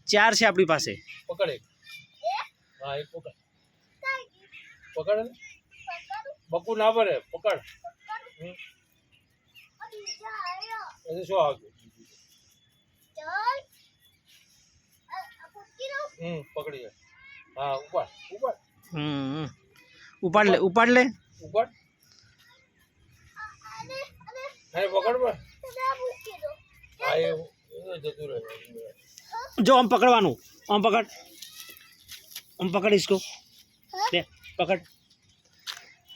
4 છે આપણી પાસે. પકડ એક. હા એક પકડ. પકડ ને. બકુ ના ભરે પકડ. પછી શું આવતું? પકડી જાય. હા ઉપાડ ઉપાડ. ઉપાડ લે ઉપાડ. નહીં પકડ પર. હા એ જતું રહે. જો આમ પકડવાનું, આમ પકડ इसको ले पकड़.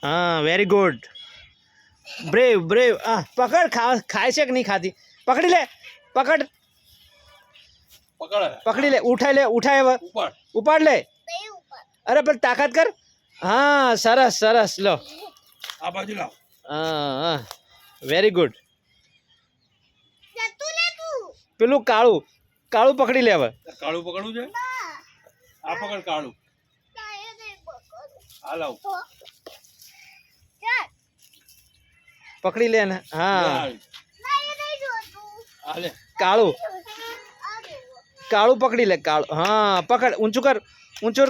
हाँ वेरी गुड ब्रेव पकड़ खाए से नहीं खाती. पकड़ी ले पकड़ पकड़ी ले उठाए उपाड़ ले. अरे पर ताकत कर. हाँ सरस सरस लो. આ બાજુ લાવ. हाँ वेरी गुड. પેલું કાળું પકડી લે હવે. કાળું પકડવું છે. આ પકડ કાળું. આ લાવ. પકડી લે ને. હા આ લે. કાળું પકડી લે. કાળું હા પકડ. ઊંચું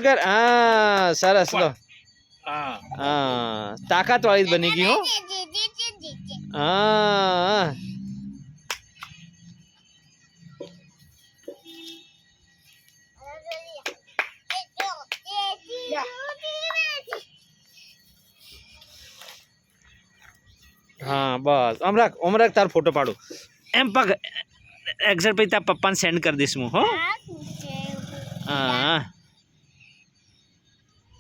કર. હા સરસ લો. હા તાકાત વાળી બની ગઈ હો. હા હા બસ આમ રાખ તારો ફોટો પાડું એમ પગ એક્ઝેક્ટ પછી તારા પપ્પાને સેન્ડ કરી દઈશ હું. હો હા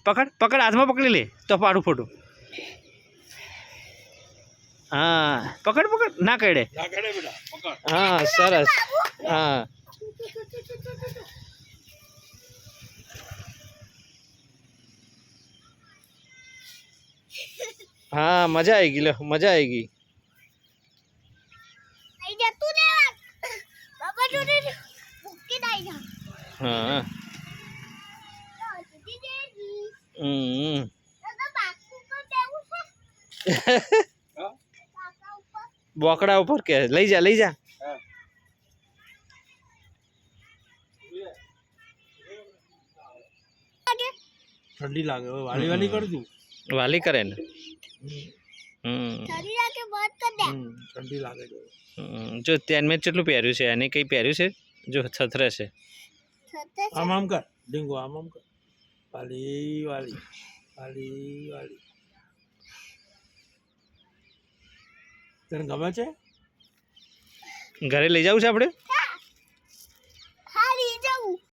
પકડ હાથમાં પકડી લે તો પાડું ફોટો. હા પકડ ના કડે. હા સરસ. હા हाँ मजा आएगी. लो मजा आएगी. हाँ बोकड़ा ऊपर के लई जा. ठंडी लागे वाली कर दूं. वाली करे ने. ठंडी लागे जो तेन में चेटલું પહેર્યું છે અને કઈ પહેર્યું છે જો છત્રે છે. આમ કર ડીંગો આમ કર. વાલી તને ગમે છે. ઘરે લઈ જવું છે આપણે.